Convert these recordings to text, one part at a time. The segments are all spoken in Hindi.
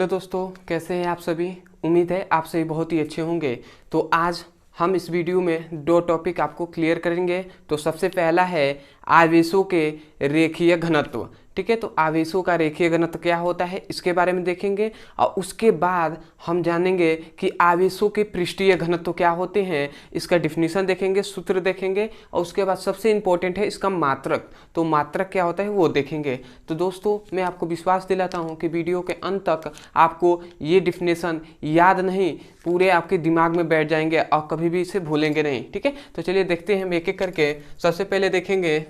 हेलो दोस्तों, कैसे हैं आप सभी। उम्मीद है आप सभी बहुत ही अच्छे होंगे। तो आज हम इस वीडियो में दो टॉपिक आपको क्लियर करेंगे। तो सबसे पहला है आवेशों के रेखीय घनत्व। ठीक है, तो आवेशों का रेखीय घनत्व क्या होता है इसके बारे में देखेंगे, और उसके बाद हम जानेंगे कि आवेशों के पृष्ठीय घनत्व क्या होते हैं, इसका डिफिनीशन देखेंगे, सूत्र देखेंगे, और उसके बाद सबसे इंपॉर्टेंट है इसका मात्रक। तो मात्रक क्या होता है वो देखेंगे। तो दोस्तों, मैं आपको विश्वास दिलाता हूँ कि वीडियो के अंत तक आपको ये डिफिनेशन याद नहीं, पूरे आपके दिमाग में बैठ जाएंगे और कभी भी इसे भूलेंगे नहीं। ठीक है, तो चलिए देखते हैं हम एक एक करके। सबसे पहले देखेंगे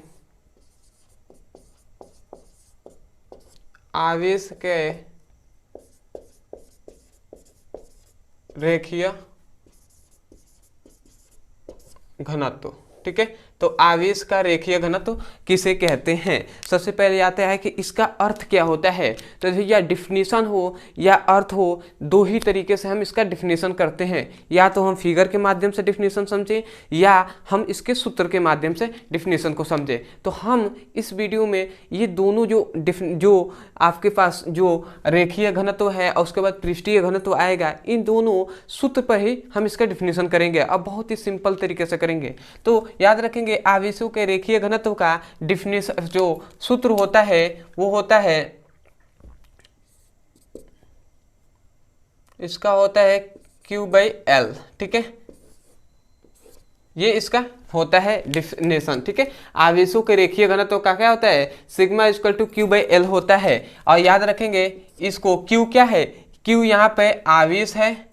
आवेश के रेखीय घनत्व। ठीक है, तो आवेश का रेखीय घनत्व किसे कहते हैं। सबसे पहले आता है कि इसका अर्थ क्या होता है। तो भैया डिफिनीशन हो या अर्थ हो, दो ही तरीके से हम इसका डिफिनीशन करते हैं। या तो हम फिगर के माध्यम से डिफिनीशन समझें, या हम इसके सूत्र के माध्यम से डिफिनीशन को समझें। तो हम इस वीडियो में ये दोनों जो आपके पास जो रेखीय घनत्व है और उसके बाद पृष्ठीय घनत्व आएगा, इन दोनों सूत्र पर ही हम इसका डिफिनीशन करेंगे। अब बहुत ही सिंपल तरीके से करेंगे। तो याद रखेंगे आवेशों के रेखीय घनत्व का डिफिनेशन जो सूत्र होता है वो होता है, इसका होता है Q/L। ठीक है, ये इसका होता है डिफिनेशन। ठीक है, आवेशों के रेखीय घनत्व का क्या होता है, सिग्मा इक्वल टू Q/L होता है। और याद रखेंगे इसको, Q क्या है, Q यहाँ पे आवेश है,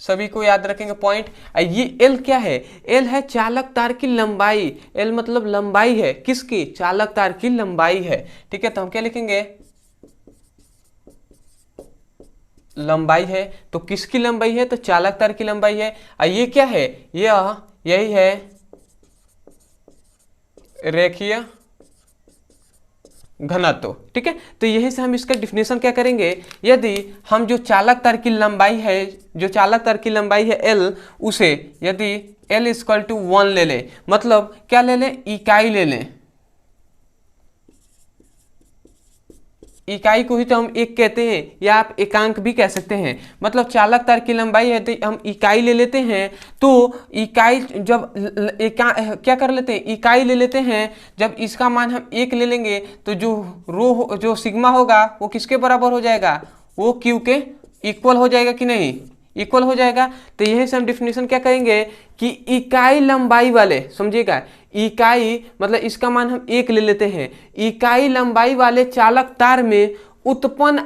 सभी को याद रखेंगे पॉइंट। ये L क्या है, L है चालक तार की लंबाई। L मतलब लंबाई है, किसकी, चालक तार की लंबाई है। ठीक है, तो हम क्या लिखेंगे, लंबाई है, तो किसकी लंबाई है, तो चालक तार की लंबाई है। ये क्या है, यही है रेखीय घनत्व। ठीक है, तो यही से हम इसका डिफिनेशन क्या करेंगे, यदि हम जो चालक तार की लंबाई है, जो चालक तार की लंबाई है L, उसे यदि L इक्वल टू 1 ले लें, मतलब क्या ले लें, इकाई ले लें। इकाई को ही तो हम एक कहते हैं, या आप एकांक भी कह सकते हैं। मतलब चालक तार की लंबाई है तो हम इकाई ले लेते हैं। तो इकाई जब क्या कर लेते हैं, इकाई ले लेते हैं। जब इसका मान हम 1 ले लेंगे तो जो सिग्मा होगा वो किसके बराबर हो जाएगा, वो Q के इक्वल हो जाएगा कि नहीं, इक्वल हो जाएगा। तो यही से हम डिफिनेशन क्या करेंगे कि इकाई लंबाई वाले, समझिएगा, इकाई मतलब इसका मान हम 1 ले लेते हैं, इकाई लंबाई वाले चालक तार में उत्पन्न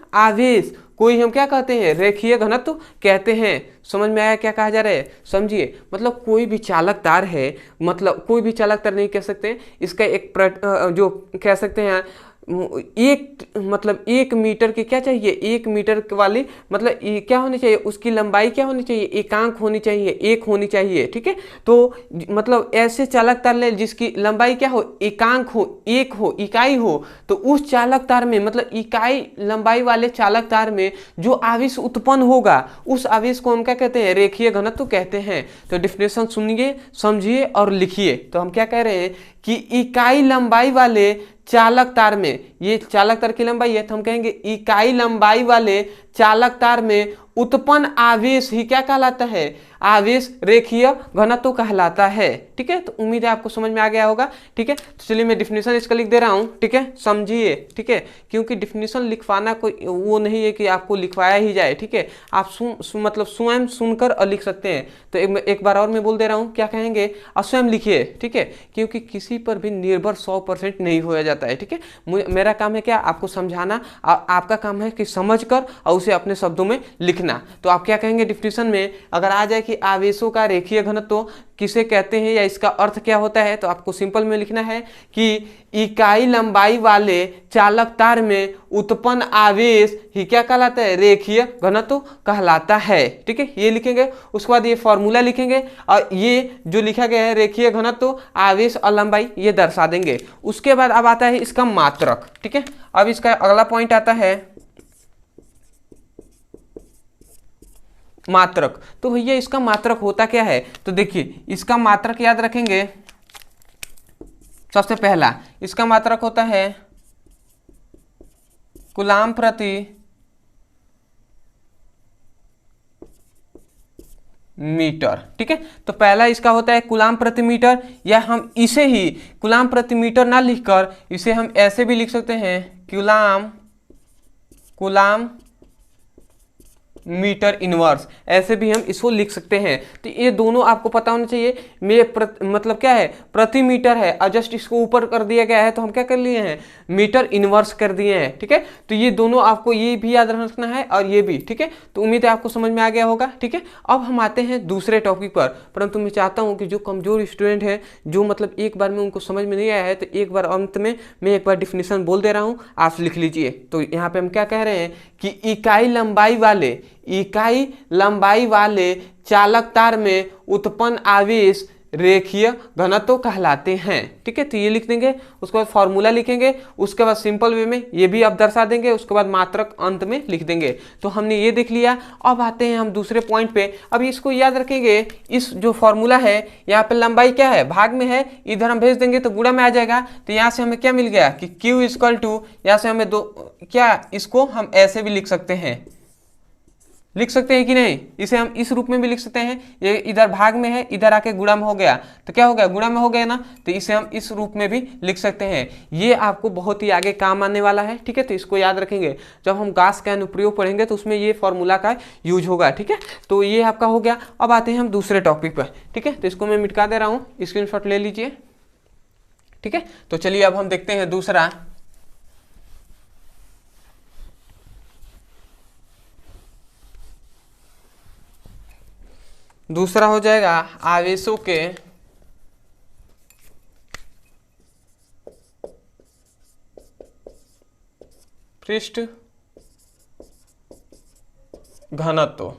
आवेश कोई हम क्या कहते हैं, रेखीय घनत्व कहते हैं। समझ में आया क्या कहा जा रहा है, समझिए। मतलब कोई भी चालक तार है, मतलब कोई भी चालक तार नहीं कह सकते, इसका एक जो कह सकते हैं मतलब 1 मीटर की क्या चाहिए, 1 मीटर वाली मतलब क्या होनी चाहिए, उसकी लंबाई क्या होनी चाहिए, एकांक होनी चाहिए, 1 होनी चाहिए। ठीक है, तो मतलब ऐसे चालक तार ले जिसकी लंबाई क्या हो, एकांक हो, 1 हो, इकाई हो। तो उस चालक तार में, मतलब इकाई लंबाई वाले चालक तार में जो आवेश उत्पन्न होगा, उस आवेश को हम क्या कहते हैं, रेखीय घनत्व कहते हैं। तो डिफिनेशन सुनिए, समझिए और लिखिए। तो हम क्या कह रहे हैं कि इकाई लंबाई वाले चालक तार में, ये चालक तार की लंबाई है, तो हम कहेंगे इकाई लंबाई वाले चालक तार में उत्पन्न आवेश ही क्या कहलाता है, आवेश रेखीय घनत्व कहलाता है। ठीक है, तो उम्मीद है आपको समझ में आ गया होगा। ठीक है, तो चलिए मैं डिफिनेशन इसका लिख दे रहा हूँ। ठीक है, समझिए। ठीक है, क्योंकि डिफिनेशन लिखवाना कोई वो नहीं है कि आपको लिखवाया ही जाए। ठीक है, आप मतलब स्वयं सुनकर और लिख सकते हैं। तो एक बार और मैं बोल दे रहा हूँ, क्या कहेंगे, और स्वयं लिखिए। ठीक है, क्योंकि किसी पर भी निर्भर 100% नहीं होया जाता है। ठीक है, मेरा काम है क्या, आपको समझाना, आपका काम है कि समझ कर और उसे अपने शब्दों में लिखना। तो आप क्या कहेंगे डिफिनेशन में, अगर आ जाए कि आवेशों का रेखीय घनत्व किसे कहते हैं या इसका अर्थ क्या होता है, तो आपको सिंपल में लिखना है कि इकाई लंबाई वाले चालक तार में उत्पन्न आवेश ही क्या कहलाता है, रेखीय घनत्व कहलाता है। ठीक है, ये लिखेंगे। उसके बाद ये फॉर्मूला लिखेंगे, और ये जो लिखा गया है रेखीय घनत्व, आवेश और लंबाई, ये दर्शा देंगे। उसके बाद अब आता है इसका मात्रक। ठीक है, अब इसका अगला पॉइंट आता है मात्रक। तो भैया इसका मात्रक होता क्या है, तो देखिए इसका मात्रक याद रखेंगे। सबसे पहला इसका मात्रक होता है कूलाम प्रति मीटर। ठीक है, तो पहला इसका होता है कूलाम प्रति मीटर, या हम इसे ही कूलाम प्रति मीटर ना लिखकर इसे हम ऐसे भी लिख सकते हैं, कूलाम मीटर इनवर्स, ऐसे भी हम इसको लिख सकते हैं। तो ये दोनों आपको पता होना चाहिए। मतलब क्या है, प्रति मीटर है और जस्ट इसको ऊपर कर दिया गया है तो हम क्या कर लिए हैं, मीटर इनवर्स कर दिए हैं। ठीक है, तो ये दोनों आपको ये भी याद रखना है और ये भी। ठीक है, तो उम्मीद है आपको समझ में आ गया होगा। ठीक है, अब हम आते हैं दूसरे टॉपिक पर, परंतु मैं चाहता हूँ कि जो कमजोर स्टूडेंट है, जो मतलब एक बार में उनको समझ में नहीं आया है, तो एक बार अंत में मैं एक बार डिफिनीशन बोल दे रहा हूँ, आप लिख लीजिए। तो यहाँ पे हम क्या कह रहे हैं कि इकाई लंबाई वाले चालक तार में उत्पन्न आवेश रेखीय घनत्व कहलाते हैं। ठीक है, तो ये लिख देंगे, उसके बाद फॉर्मूला लिखेंगे, उसके बाद सिंपल वे में ये भी आप दर्शा देंगे, उसके बाद मात्रक अंत में लिख देंगे। तो हमने ये देख लिया। अब आते हैं हम दूसरे पॉइंट पे। अब इसको याद रखेंगे, इस जो फॉर्मूला है यहाँ पे लंबाई क्या है, भाग में है, इधर हम भेज देंगे तो गुणा में आ जाएगा। तो यहाँ से हमें क्या मिल गया कि Q इक्वल टू, यहाँ से हमें इसको हम ऐसे भी लिख सकते हैं कि नहीं, इसे हम इस रूप में भी लिख सकते हैं। ये इधर भाग में है, इधर आके गुणा में हो गया, तो क्या हो गया, गुणा में हो गया ना, तो इसे हम इस रूप में भी लिख सकते हैं। ये आपको बहुत ही आगे काम आने वाला है। ठीक है, तो इसको याद रखेंगे, जब हम गास का अनुप्रयोग पढ़ेंगे तो उसमें ये फॉर्मूला का यूज होगा। ठीक है, तो ये आपका हो गया। अब आते हैं हम दूसरे टॉपिक पर। ठीक है, तो इसको मैं मिटा दे रहा हूँ, स्क्रीनशॉट ले लीजिए। ठीक है, तो चलिए अब हम देखते हैं दूसरा। दूसरा हो जाएगा आवेशों के पृष्ठ घनत्व।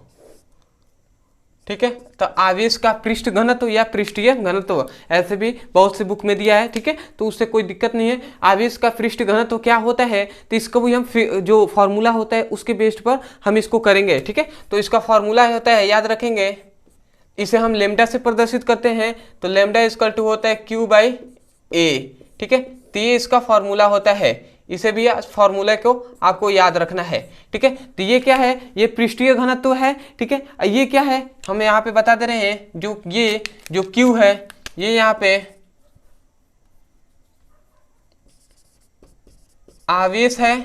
ठीक है, तो आवेश का पृष्ठ घनत्व या पृष्ठीय घनत्व, ऐसे भी बहुत सी बुक में दिया है। ठीक है, तो उससे कोई दिक्कत नहीं है। आवेश का पृष्ठ घनत्व क्या होता है, तो इसको भी हम जो फॉर्मूला होता है उसके बेस्ड पर हम इसको करेंगे। ठीक है, तो इसका फॉर्मूला होता है, याद रखेंगे, इसे हम लेमडा से प्रदर्शित करते हैं, तो लेमडा इक्वल टू होता है Q/A। ठीक है, तो ये इसका फॉर्मूला होता है, इसे भी फॉर्मूला को आपको याद रखना है। ठीक है, तो ये क्या है, ये पृष्ठीय घनत्व है। ठीक है, ये क्या है, हम यहाँ पे बता दे रहे हैं, जो Q है, ये यहाँ पे आवेश है,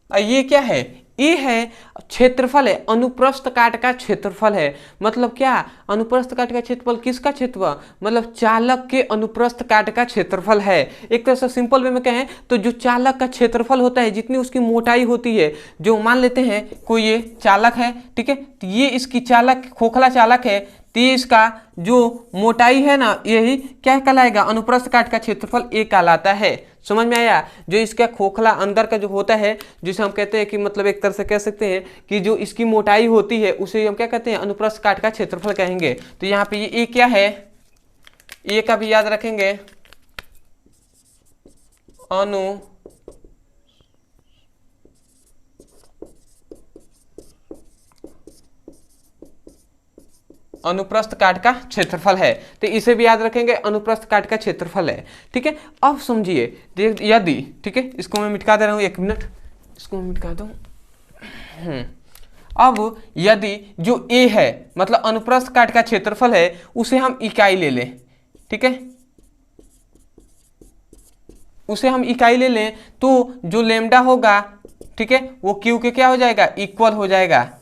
और ये क्या है, ये है क्षेत्रफल है, अनुप्रस्थ काट का क्षेत्रफल है। मतलब क्या, अनुप्रस्थ काट का क्षेत्रफल, किसका क्षेत्रफल, मतलब चालक के अनुप्रस्थ काट का क्षेत्रफल है। एक तरह से सिंपल वे में कहें तो जो चालक का क्षेत्रफल होता है, जितनी उसकी मोटाई होती है, जो मान लेते हैं कोई ये चालक है। ठीक है, तो ये इसकी खोखला चालक है, तो इसका जो मोटाई है ना, यही क्या कहलाएगा, अनुप्रस्थ काट का क्षेत्रफल A कहलाता है। समझ में आया, जो इसका खोखला अंदर का जो होता है, जिसे हम कहते हैं कि मतलब एक तरह से कह सकते हैं कि जो इसकी मोटाई होती है उसे हम क्या कहते हैं, अनुप्रस्थ काट का क्षेत्रफल कहेंगे। तो यहाँ पे ये क्या है, ये का भी याद रखेंगे, अनुप्रस्थ काट का क्षेत्रफल है, तो इसे भी याद रखेंगे, अनुप्रस्थ काट का क्षेत्रफल है। ठीक है, अब समझिए, यदि, ठीक है, इसको मैं मिटा दे रहा हूँ, 1 मिनट, इसको मैं मिटा दूँ। अब यदि जो A है, मतलब अनुप्रस्थ काट का क्षेत्रफल है, उसे हम इकाई ले लें। ठीक है, उसे हम इकाई ले लें, तो जो लेमडा होगा, ठीक है, वो Q के क्या हो जाएगा, इक्वल हो जाएगा।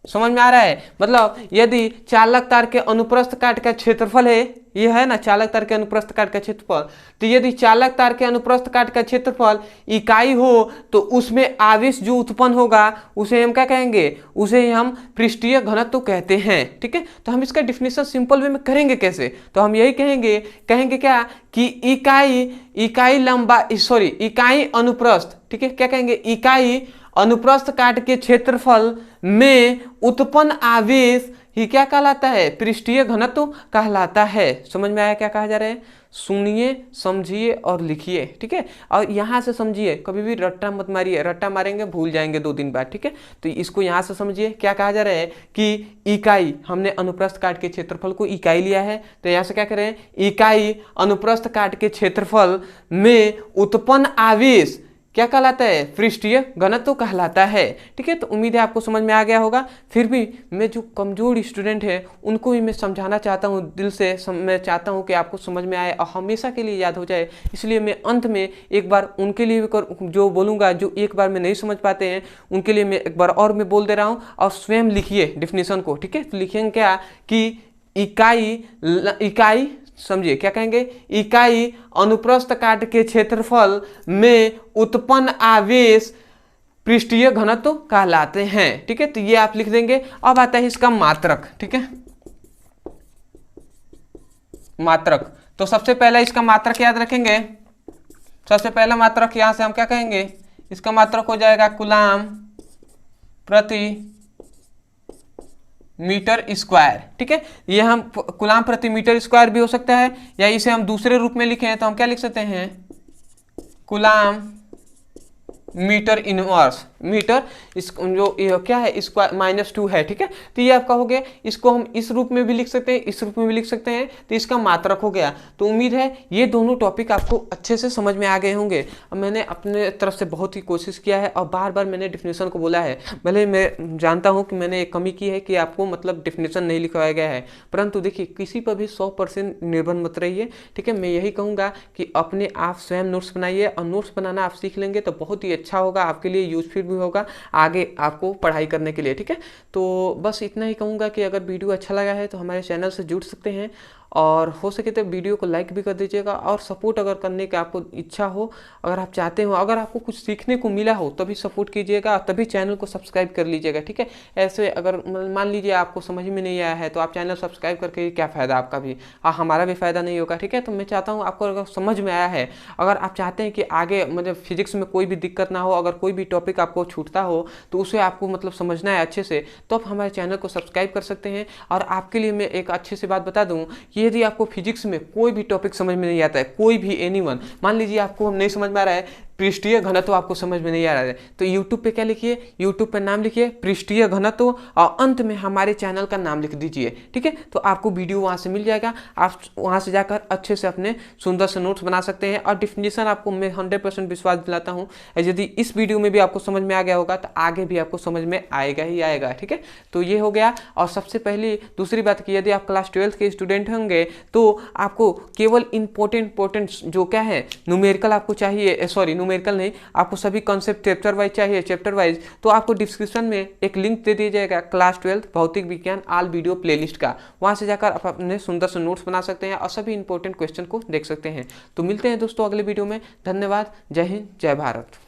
समझ में आ रहा है, मतलब यदि चालक तार के अनुप्रस्थ काट का क्षेत्रफल है, ये है ना चालक तार के अनुप्रस्थ काट का क्षेत्रफल, तो यदि चालक तार के अनुप्रस्थ काट का क्षेत्रफल इकाई हो, तो उसमें आवेश जो उत्पन्न होगा उसे हम क्या कहेंगे, उसे हम पृष्ठीय घनत्व कहते हैं। ठीक है, तो हम इसका डिफिनेशन सिंपल वे में करेंगे कैसे, तो हम यही कहेंगे क्या कि इकाई अनुप्रस्थ, ठीक है, क्या कहेंगे, इकाई अनुप्रस्थ काट के क्षेत्रफल में उत्पन्न आवेश ही क्या कहलाता है, पृष्ठीय घनत्व कहलाता है। समझ में आया क्या कहा जा रहा है, सुनिए, समझिए और लिखिए। ठीक है, और यहाँ से समझिए, कभी भी रट्टा मत मारिए, रट्टा मारेंगे भूल जाएंगे 2 दिन बाद। ठीक है, तो इसको यहाँ से समझिए, क्या कहा जा रहा है कि इकाई, हमने अनुप्रस्थ काट के क्षेत्रफल को इकाई लिया है, तो यहाँ से क्या करें, इकाई अनुप्रस्थ काट के क्षेत्रफल में उत्पन्न आवेश क्या कहलाता है, पृष्ठीय घनत्व कहलाता है। ठीक है, तो उम्मीद है आपको समझ में आ गया होगा। फिर भी मैं जो कमजोर स्टूडेंट है उनको भी मैं समझाना चाहता हूँ, दिल से मैं चाहता हूँ कि आपको समझ में आए और हमेशा के लिए याद हो जाए। इसलिए मैं अंत में एक बार उनके लिए जो बोलूँगा, जो एक बार में नहीं समझ पाते हैं, उनके लिए मैं एक बार और मैं बोल दे रहा हूँ, और स्वयं लिखिए डेफिनेशन को। ठीक है, तो लिखेंगे क्या कि इकाई समझिए क्या कहेंगे, इकाई अनुप्रस्थ काट के क्षेत्रफल में उत्पन्न आवेश पृष्ठीय घनत्व कहलाते हैं। ठीक है, तो ये आप लिख देंगे। अब आता है इसका मात्रक। ठीक है, मात्रक, तो सबसे पहले इसका मात्रक याद रखेंगे। सबसे पहला मात्रक यहां से हम क्या कहेंगे, इसका मात्रक हो जाएगा कूलाम प्रति मीटर स्क्वायर। ठीक है, ये हम कूलाम प्रति मीटर स्क्वायर भी हो सकता है, या इसे हम दूसरे रूप में लिखें तो हम क्या लिख सकते हैं, कूलाम मीटर इनवर्स, मीटर इस जो क्या है स्क्वायर -2 है। ठीक है, तो ये आपका हो गया। इसको हम इस रूप में भी लिख सकते हैं, इस रूप में भी लिख सकते हैं, तो इसका मात्रक हो गया। तो उम्मीद है ये दोनों टॉपिक आपको अच्छे से समझ में आ गए होंगे। अब मैंने अपने तरफ से बहुत ही कोशिश किया है और बार बार मैंने डिफिनेशन को बोला है। भले मैं जानता हूँ कि मैंने एक कमी की है कि आपको मतलब डिफिनेशन नहीं लिखवाया गया है, परंतु देखिए किसी पर भी 100% निर्भर मत रहिए। ठीक है, मैं यही कहूँगा कि अपने आप स्वयं नोट्स बनाइए, और नोट्स बनाना आप सीख लेंगे तो बहुत ही अच्छा होगा, आपके लिए यूजफुल भी होगा आगे आपको पढ़ाई करने के लिए। ठीक है, तो बस इतना ही कहूँगा कि अगर वीडियो अच्छा लगा है तो हमारे चैनल से जुड़ सकते हैं, और हो सके तो वीडियो को लाइक भी कर दीजिएगा। और सपोर्ट अगर करने की आपको इच्छा हो, अगर आप चाहते हो, अगर आपको कुछ सीखने को मिला हो तभी सपोर्ट कीजिएगा, तभी चैनल को सब्सक्राइब कर लीजिएगा। ठीक है, ऐसे अगर मान लीजिए आपको समझ में नहीं आया है तो आप चैनल सब्सक्राइब करके क्या फ़ायदा आपका भी, हमारा भी फ़ायदा नहीं होगा। ठीक है, तो मैं चाहता हूँ आपको अगर समझ में आया है, अगर आप चाहते हैं कि आगे मतलब फिजिक्स में कोई भी दिक्कत ना हो, अगर कोई भी टॉपिक आपको छूटता हो तो उसे आपको मतलब समझना है अच्छे से, तो आप हमारे चैनल को सब्सक्राइब कर सकते हैं। और आपके लिए मैं एक अच्छी सी बात बता दूँ कि यदि आपको फिजिक्स में कोई भी टॉपिक समझ में नहीं आता है, कोई भी एनीवन, मान लीजिए आपको नहीं समझ में आ रहा है पृष्ठीय घनत्व, आपको समझ में नहीं आ रहा है, तो यूट्यूब पे क्या लिखिए, यूट्यूब पे नाम लिखिए पृष्ठीय घनत्व, और अंत में हमारे चैनल का नाम लिख दीजिए। ठीक है, तो आपको वीडियो वहाँ से मिल जाएगा, आप वहाँ से जाकर अच्छे से अपने सुंदर से नोट्स बना सकते हैं। और डिफिनेशन आपको मैं 100% विश्वास दिलाता हूँ, यदि इस वीडियो में भी आपको समझ में आ गया होगा तो आगे भी आपको समझ में आएगा ही आएगा। ठीक है, तो ये हो गया। और सबसे पहले दूसरी बात की, यदि आप क्लास 12 के स्टूडेंट होंगे तो आपको केवल इंपॉर्टेंट जो क्या है न्यूमेरिकल आपको चाहिए, सॉरी न्यूमेरिकल नहीं, आपको सभी कॉन्सेप्ट चैप्टर वाइज चाहिए, चैप्टर वाइज, तो आपको डिस्क्रिप्शन में एक लिंक दे दिया जाएगा क्लास 12 भौतिक विज्ञान ऑल वीडियो प्लेलिस्ट का, वहां से जाकर आप अपने सुंदर से नोट्स बना सकते हैं और सभी इंपॉर्टेंट क्वेश्चन को देख सकते हैं। तो मिलते हैं दोस्तों अगले वीडियो में। धन्यवाद, जय हिंद, जय भारत।